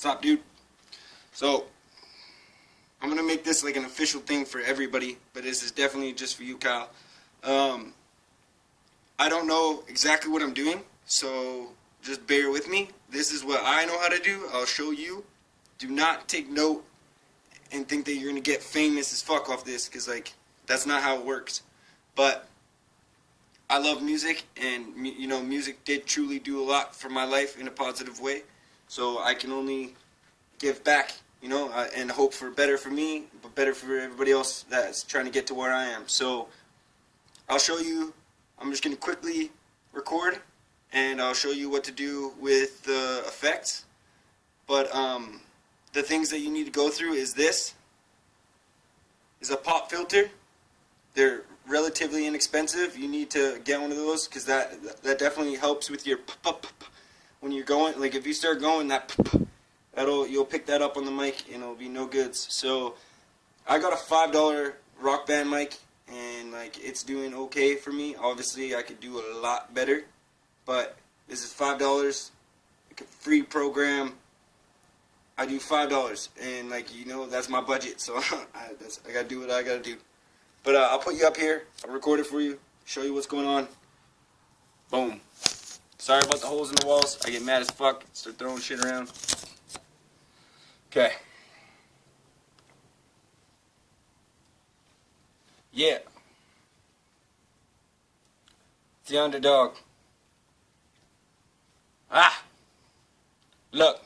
Stop, dude. So, I'm going to make this like an official thing for everybody, but this is definitely just for you, Kyle. I don't know exactly what I'm doing, so just bear with me. This is what I know how to do. I'll show you. Do not take note and think that you're going to get famous as fuck off this, because, like, that's not how it works. But I love music, and, you know, music did truly do a lot for my life in a positive way. So I can only give back, you know, and hope for better for me, but better for everybody else that's trying to get to where I am. So I'll show you. I'm just going to quickly record, and I'll show you what to do with the effects. But the things that you need to go through is this. Is a pop filter. They're relatively inexpensive. You need to get one of those, because that definitely helps with your when you're going. Like, if you start going, you'll pick that up on the mic, and it'll be no goods. So I got a $5 Rock Band mic, and like, it's doing okay for me. Obviously I could do a lot better, but this is $5, like a free program. I do $5, and like, you know, that's my budget, so I gotta do what I gotta do. But I'll put you up here, I'll record it for you, show you what's going on. Boom. Sorry about the holes in the walls. I get mad as fuck, start throwing shit around. Okay. Yeah. It's the underdog. Look.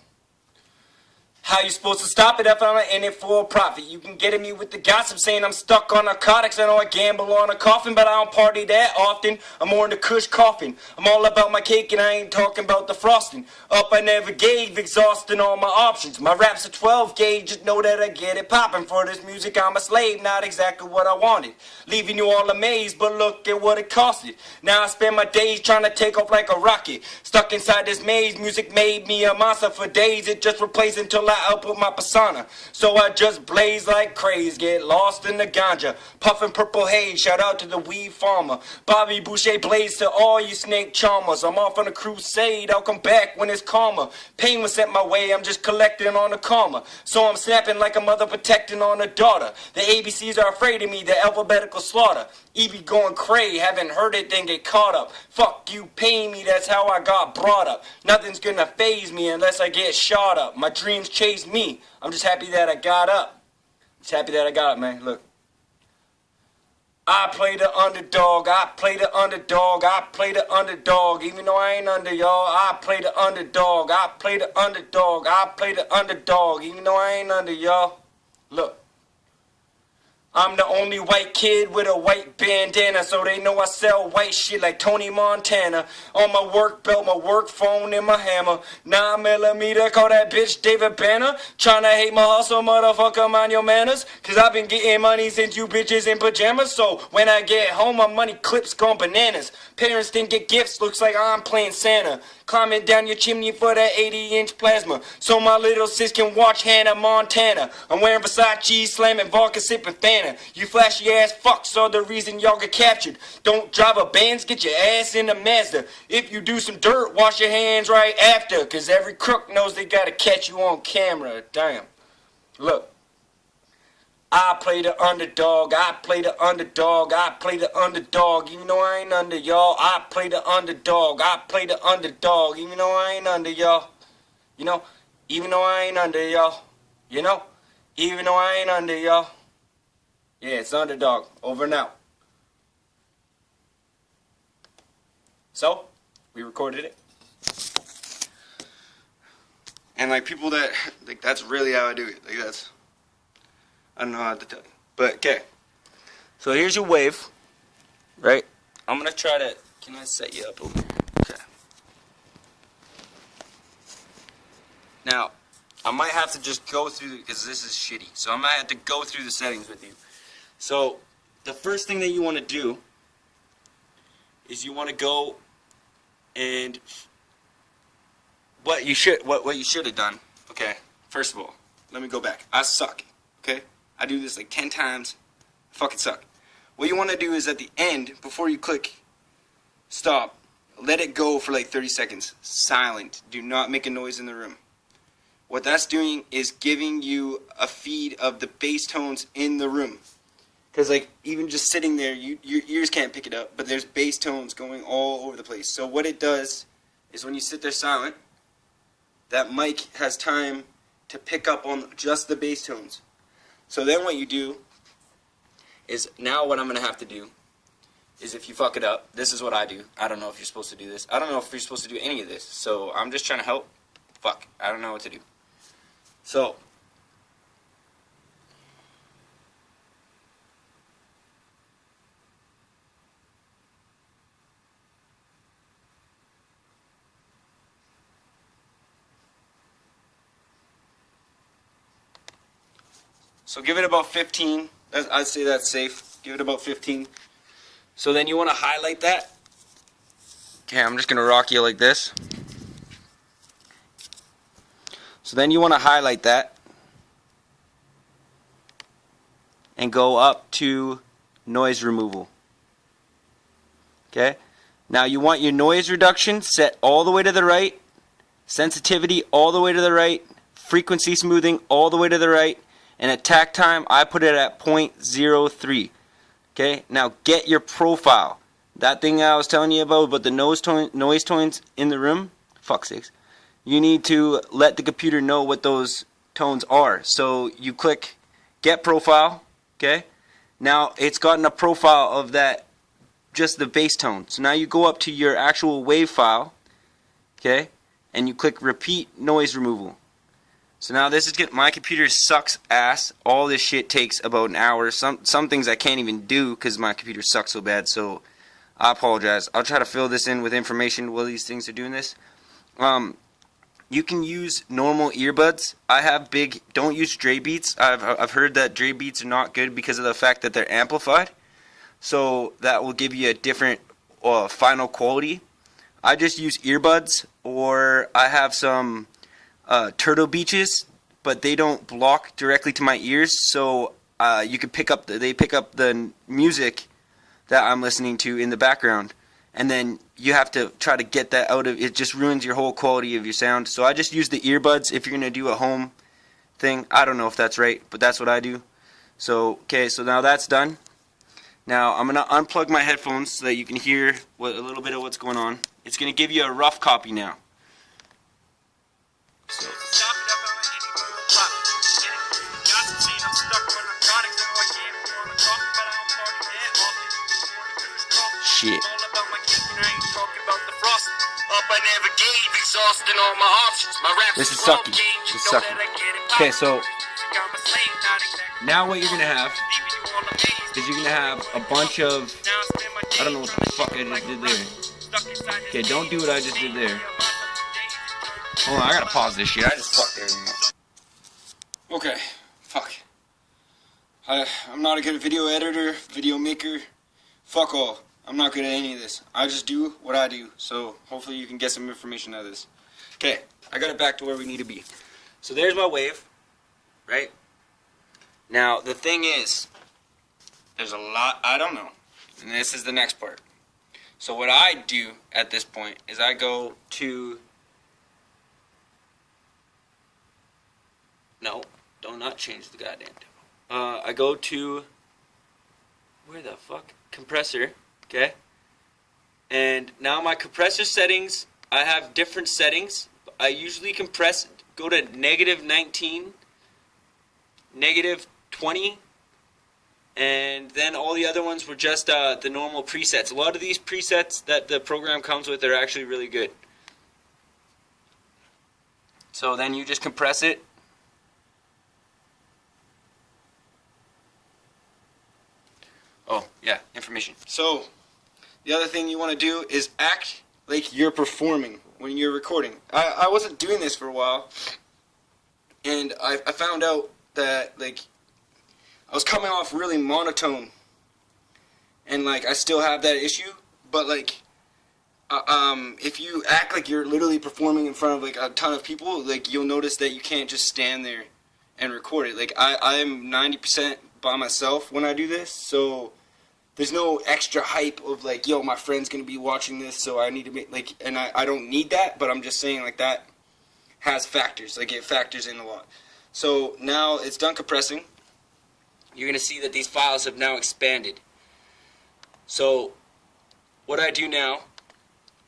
How you supposed to stop it if I'm in it for a profit? You can get at me with the gossip saying I'm stuck on narcotics. I know I gamble on a coffin, but I don't party that often. I'm more into Kush coughing. I'm all about my cake and I ain't talking about the frosting. Up I never gave, exhausting all my options. My rap's a 12 gauge, just know that I get it popping. For this music I'm a slave, not exactly what I wanted. Leaving you all amazed, but look at what it costed. Now I spend my days trying to take off like a rocket. Stuck inside this maze, music made me a monster for days. It just replaced until I output my persona. So I just blaze like craze, get lost in the ganja, puffin' purple haze. Shout out to the weed farmer, Bobby Boucher, blaze to all you snake charmers. I'm off on a crusade, I'll come back when it's calmer. Pain was sent my way, I'm just collecting on the karma. So I'm snapping like a mother protecting on a daughter. The ABCs are afraid of me, the alphabetical slaughter. EB going cray, haven't heard it, then get caught up. Fuck you, pay me, that's how I got brought up. Nothing's gonna faze me unless I get shot up. My dreams chase me, I'm just happy that I got up. Just happy that I got up, man, look. I play the underdog, I play the underdog, I play the underdog. Even though I ain't under y'all, I play the underdog, I play the underdog, I play the underdog. Even though I ain't under y'all, look. I'm the only white kid with a white bandana, so they know I sell white shit like Tony Montana. On my work belt, my work phone, and my hammer. 9mm, call that bitch David Banner. Tryna hate my hustle, motherfucker, mind your manners. Cause I've been getting money since you bitches in pajamas. So when I get home, my money clips gone bananas. Parents didn't get gifts, looks like I'm playing Santa. Climbing down your chimney for that 80-inch plasma, so my little sis can watch Hannah Montana. I'm wearing Versace, slamming vodka, sipping Fanta. You flashy ass fucks are the reason y'all get captured. Don't drive a Benz, get your ass in a Mazda. If you do some dirt, wash your hands right after. Cause every crook knows they gotta catch you on camera. Damn. Look. I play the underdog, I play the underdog, I play the underdog. Even though I ain't under y'all, I play the underdog, I play the underdog. Even though I ain't under y'all, you know, even though I ain't under y'all, you know, even though I ain't under y'all. Yeah, it's underdog, over and out. So, we recorded it. And like people that, like, that's really how I do it. Like, that's, I don't know how to tell you. But, okay. So here's your wave, right? I'm going to try to, can I set you up a little? Okay. Now, I might have to just go through, because this is shitty. So I might have to go through the settings with you. So, the first thing that you want to do is you want to go and what you should have done. Okay, first of all, let me go back. I suck. Okay, I do this like 10 times. I fucking suck. What you want to do is at the end, before you click stop, let it go for like 30 seconds. Silent. Do not make a noise in the room. what that's doing is giving you a feed of the bass tones in the room. Because like even just sitting there, your ears can't pick it up, but there's bass tones going all over the place. So what it does is when you sit there silent, that mic has time to pick up on just the bass tones. So then what you do is, now what I'm going to have to do is, if you fuck it up, this is what I do. I don't know if you're supposed to do this. I don't know if you're supposed to do any of this. So I'm just trying to help. Fuck, I don't know what to do. So give it about 15. I'd say that's safe. Give it about 15. So then you want to highlight that. Okay, I'm just going to rock you like this. So then you want to highlight that and go up to noise removal. Okay? Now you want your noise reduction set all the way to the right, sensitivity all the way to the right, frequency smoothing all the way to the right, and attack time I put it at 0.03. Okay? Now get your profile. That thing I was telling you about the noise tones in the room, fuck sakes. You need to let the computer know what those tones are. So you click get profile, okay? Now it's gotten a profile of that, just the bass tone. So now you go up to your actual wave file, okay? And you click repeat noise removal. So now this is my computer sucks ass. All this shit takes about an hour. Some things I can't even do because my computer sucks so bad. So I apologize. I'll try to fill this in with information while these things are doing this. You can use normal earbuds. I have don't use Dre Beats. I've heard that Dre Beats are not good because of the fact that they're amplified. So that will give you a different final quality. I just use earbuds, or I have some Turtle Beaches, but they don't block directly to my ears. So you can they pick up the music that I'm listening to in the background. And then you have to try to get that out of it. Just ruins your whole quality of your sound. So I just use the earbuds if you're going to do a home thing. I don't know if that's right, but that's what I do. So okay, so now that's done. Now I'm going to unplug my headphones so that you can hear a little bit of what's going on. It's going to give you a rough copy now. So. Shit. This is sucky. This is sucky. Okay, so now what you're gonna have is you're gonna have a bunch of, I don't know what the fuck I just did there. Okay, don't do what I just did there. Hold on, I gotta pause this shit. I just fucked everything up. Okay, fuck. I'm not a good video editor, video maker. Fuck all. I'm not good at any of this. I just do what I do. So hopefully you can get some information out of this. Okay, I got it back to where we need to be. So there's my wave, right? Now the thing is, there's a lot I don't know. And this is the next part. So what I do at this point is I go to, no, do not change the goddamn tempo. I go to, where the fuck? Compressor. Okay, and now my compressor settings, I have different settings. I usually go to -19, -20, and then all the other ones were just the normal presets. A lot of these presets that the program comes with are actually really good. So then you just compress it. Oh, yeah, information. So the other thing you want to do is act like you're performing when you're recording. I wasn't doing this for a while, and I found out that like I was coming off really monotone, and like I still have that issue, but like if you act like you're literally performing in front of like a ton of people, like you'll notice that you can't just stand there and record it. Like I'm 90% by myself when I do this, so there's no extra hype of like, yo, my friend's gonna be watching this, so I need to make like, and I don't need that, but I'm just saying like that has factors, like it factors in a lot. So now it's done compressing. You're going to see that these files have now expanded. So what I do now,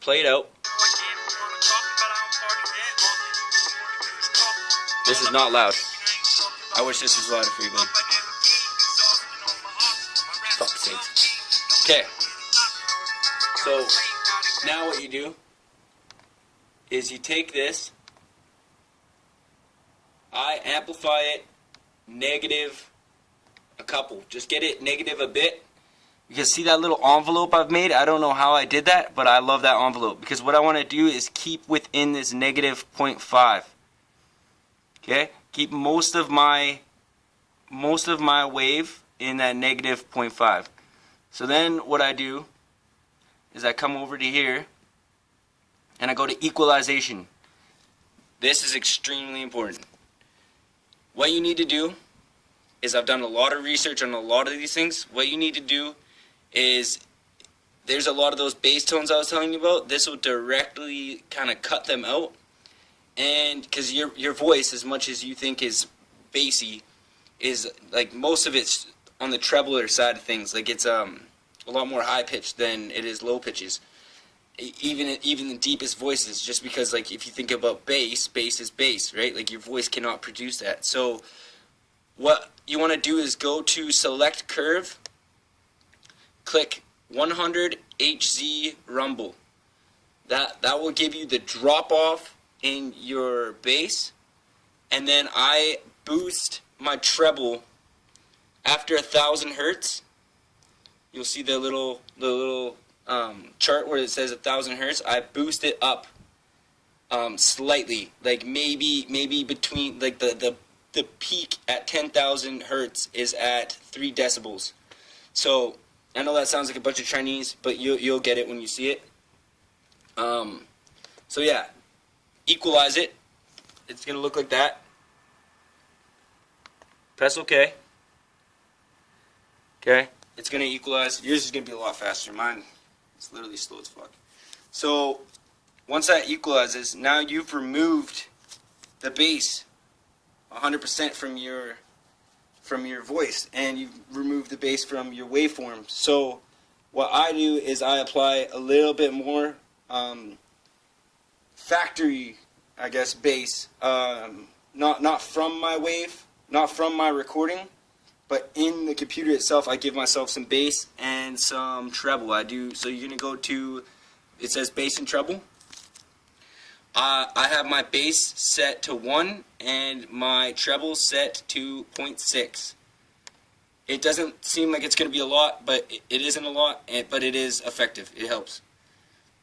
play it out. This is not loud. I wish this was louder for you, buddy. Fuck's sake. Okay. So now what you do is you take this, I amplify it negative a couple. Just get it negative a bit. You can see that little envelope I've made. I don't know how I did that, but I love that envelope because what I want to do is keep within this negative 0.5. Okay? Keep most of my wave in that negative 0.5. So then what I do is I come over to here and I go to equalization. This is extremely important. What you need to do is, I've done a lot of research on a lot of these things. What you need to do is, there's a lot of those bass tones I was telling you about. This will directly kind of cut them out. And because your voice, as much as you think is bassy, is like most of it's on the trebler side of things. Like it's a lot more high pitched than it is low pitches. Even the deepest voices, just because like if you think about bass is bass, right? Like your voice cannot produce that. So what you want to do is go to select curve, click 100 Hz rumble. That will give you the drop off in your bass, and then I boost my treble after 1000 hertz. You'll see the little chart where it says 1000 hertz. I boost it up slightly, like maybe between like the peak at 10,000 hertz is at 3 decibels. So I know that sounds like a bunch of Chinese, but you'll get it when you see it. So yeah, equalize it. It's gonna look like that. Press OK. Okay, it's gonna equalize. Yours is gonna be a lot faster. Mine is literally slow as fuck. So once that equalizes, now you've removed the bass 100% from your voice, and you've removed the bass from your waveform. So what I do is I apply a little bit more factory, I guess, bass, not from my wave, not from my recording, but in the computer itself. I give myself some bass and some treble. I do. So you're gonna go to, it says bass and treble. I have my bass set to 1 and my treble set to 0.6. It doesn't seem like it's going to be a lot, but it isn't a lot, but it is effective. It helps.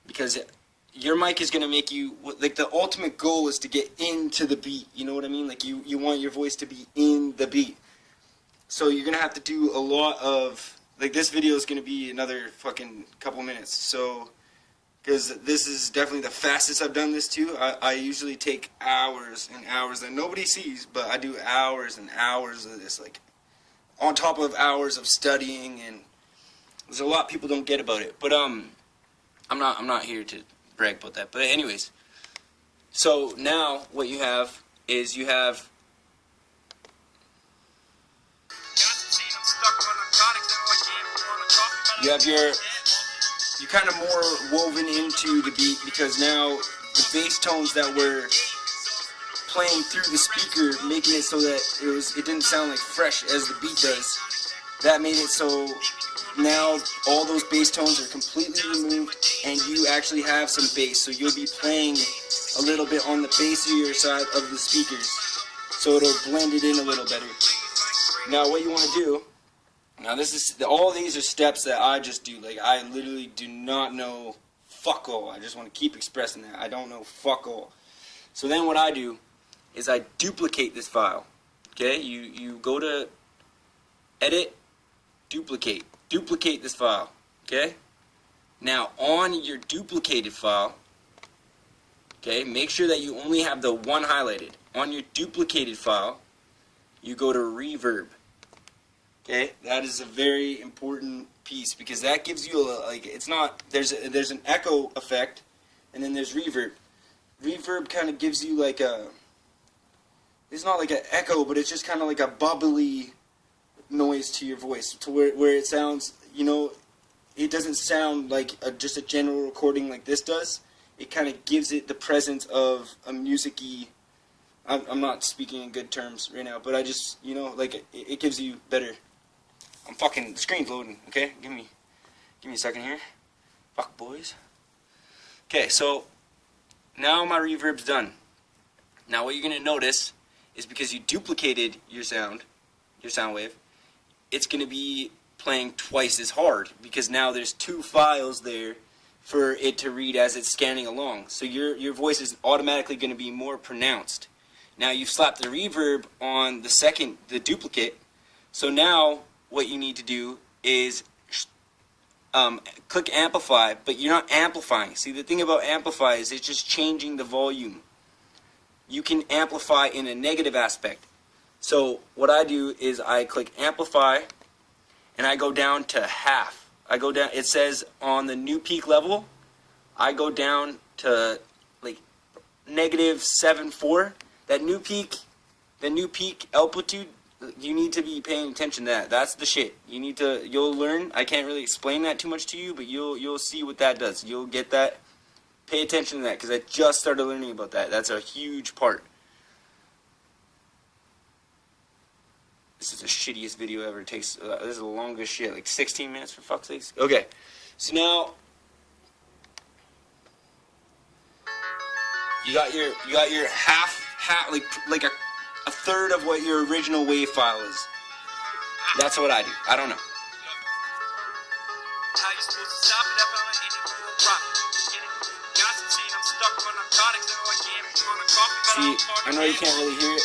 Because your mic is going to make you, like the ultimate goal is to get into the beat. You know what I mean? Like you want your voice to be in the beat. So you're going to have to do a lot of, like this video is going to be another fucking couple minutes. So, because this is definitely the fastest I've done this to. I usually take hours and hours that nobody sees, but I do hours and hours of this, like on top of hours of studying, and there's a lot people don't get about it. But I'm not here to brag about that. But anyways, so now what you have is you have you're kind of more woven into the beat, because now the bass tones that were playing through the speaker, making it so that it didn't sound like fresh as the beat does, that made it so now all those bass tones are completely removed and you actually have some bass. So you'll be playing a little bit on the bassier side of the speakers, so it'll blend it in a little better. Now what you want to do, now this is, all these are steps that I just do. Like I literally do not know fuck all. I just want to keep expressing that. I don't know fuck all. So then what I do is I duplicate this file. Okay, you go to edit, duplicate this file. Okay, now on your duplicated file, okay, make sure that you only have the one highlighted. On your duplicated file, you go to reverb. Okay, that is a very important piece, because that gives you a, like, it's not, there's an echo effect and then there's reverb. reverb kind of gives you like a, it's not like an echo, but it's just kind of like a bubbly noise to your voice, to where it sounds, you know, it doesn't sound like just a general recording like this does. It kind of gives it the presence of a music-y. I'm not speaking in good terms right now, but I just, you know, like it gives you better. The screen's loading, okay? Give me a second here. Fuck, boys. Okay, so now my reverb's done. Now what you're going to notice is, because you duplicated your sound wave, it's going to be playing twice as hard, because now there's two files there for it to read as it's scanning along. So your voice is automatically going to be more pronounced. Now you've slapped the reverb on the duplicate, so now what you need to do is click amplify, but you're not amplifying. See, the thing about amplify is it's just changing the volume. You can amplify in a negative aspect. So what I do is I click amplify and I go down to half. I go down, it says on the new peak level, I go down to like -7.4. That new peak, the new peak amplitude, you need to be paying attention to that. That's the shit. You'll learn. I can't really explain that too much to you, but you'll see what that does. You'll get that. Pay attention to that, because I just started learning about that. That's a huge part. This is the shittiest video ever. It takes, this is the longest shit, like 16 minutes for fuck's sakes. Okay, so now you got your half like a third of what your original wave file is. That's what I do. I don't know. See, I know you can't really hear it,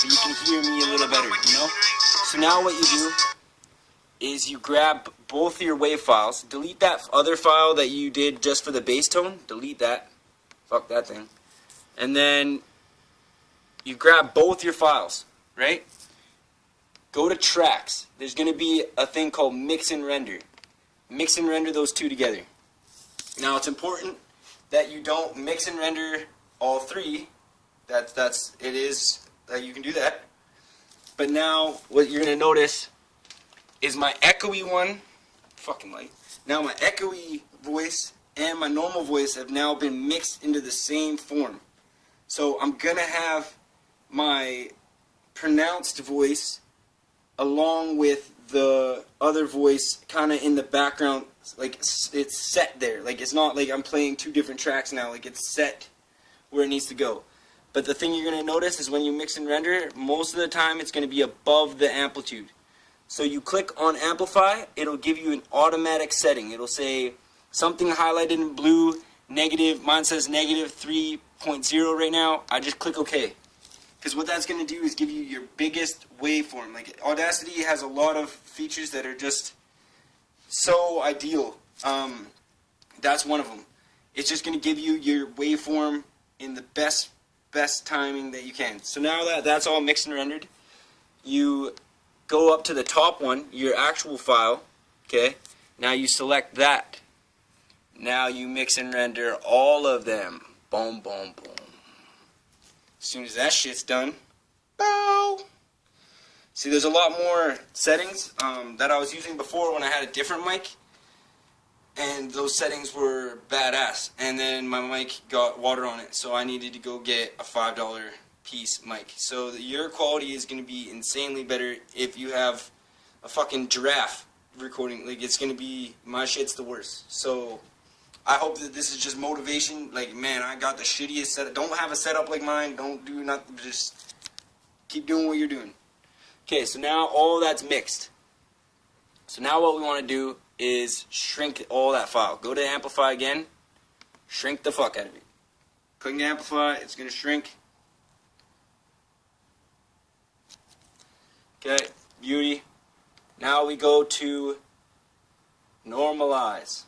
but you can hear me a little better, you know? So now what you do is you grab both your wave files, delete that other file that you did just for the bass tone, delete that, fuck that thing, and then you grab both your files, right? Go to tracks. There's going to be a thing called mix and render. Mix and render those two together. Now it's important that you don't mix and render all three. It is that you can do that. But now what you're going to notice is my echoey one, fucking light. Now my echoey voice and my normal voice have now been mixed into the same form. So I'm going to have my pronounced voice along with the other voice kind of in the background, like it's set there. Like it's not like I'm playing two different tracks now, like it's set where it needs to go. But the thing you're going to notice is when you mix and render, most of the time it's going to be above the amplitude. So you click on amplify, it'll give you an automatic setting. It'll say something highlighted in blue, negative, mine says -3.0 right now. I just click OK. Because what that's going to do is give you your biggest waveform. Like Audacity has a lot of features that are just so ideal. That's one of them. It's just going to give you your waveform in the best timing that you can. So now that that's all mixed and rendered, you go up to the top one, your actual file. Okay. Now you select that. Now you mix and render all of them. Boom, boom, boom. As soon as that shit's done, bow. See, there's a lot more settings that I was using before when I had a different mic, and those settings were badass. And then my mic got water on it, so I needed to go get a $5 piece mic. So your quality is going to be insanely better if you have a fucking giraffe recording. Like, it's going to be, my shit's the worst. So I hope that this is just motivation. Like, man, I got the shittiest setup. Don't have a setup like mine. Don't do nothing. Just keep doing what you're doing. Okay, so now all that's mixed. So now what we want to do is shrink all that file. Go to amplify again. Shrink the fuck out of it. Click amplify. It's going to shrink. Okay, beauty. Now we go to normalize.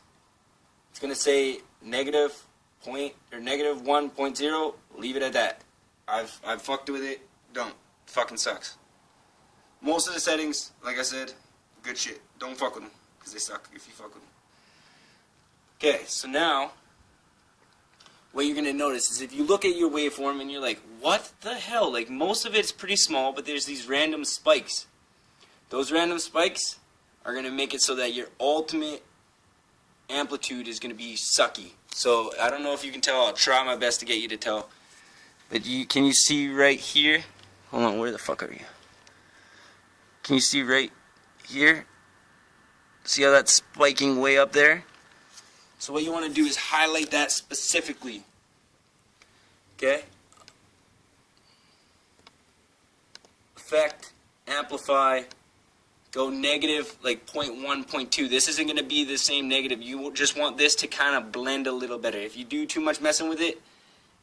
It's going to say -1.0. Leave it at that. I've fucked with it. Don't. Fucking sucks. Most of the settings, like I said, good shit. Don't fuck with them, because they suck if you fuck with them. Okay, so now what you're gonna notice is if you look at your waveform and you're like, what the hell? Like, most of it's pretty small, but there's these random spikes. Those random spikes are gonna make it so that your ultimate amplitude is gonna be sucky. So I don't know if you can tell. I'll try my best to get you to tell. But can you see right here? Hold on, where the fuck are you? Can you see right here? See how that's spiking way up there? So what you want to do is highlight that specifically. Okay? Effect, amplify, go negative like 0.1, 0.2. This isn't going to be the same negative. You just want this to kind of blend a little better. If you do too much messing with it,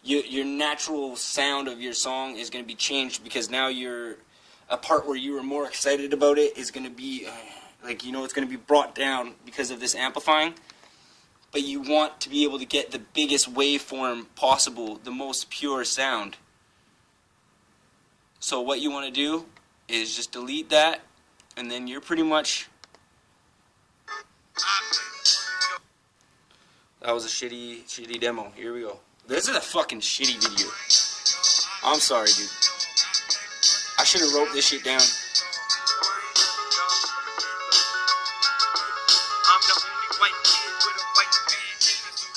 your natural sound of your song is going to be changed, because now a part where you were more excited about it is going to be, like, you know, it's going to be brought down because of this amplifying. But you want to be able to get the biggest waveform possible, the most pure sound. So what you want to do is just delete that, and then you're pretty much... That was a shitty demo. Here we go. This is a fucking shitty video. I'm sorry, dude. I should have wrote this shit down.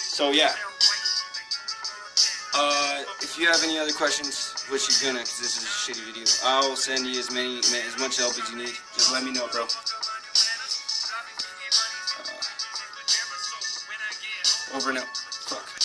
So yeah, if you have any other questions, which you're gonna, because this is a shitty video, I'll send you as much help as you need. Just let me know, bro. Over and out.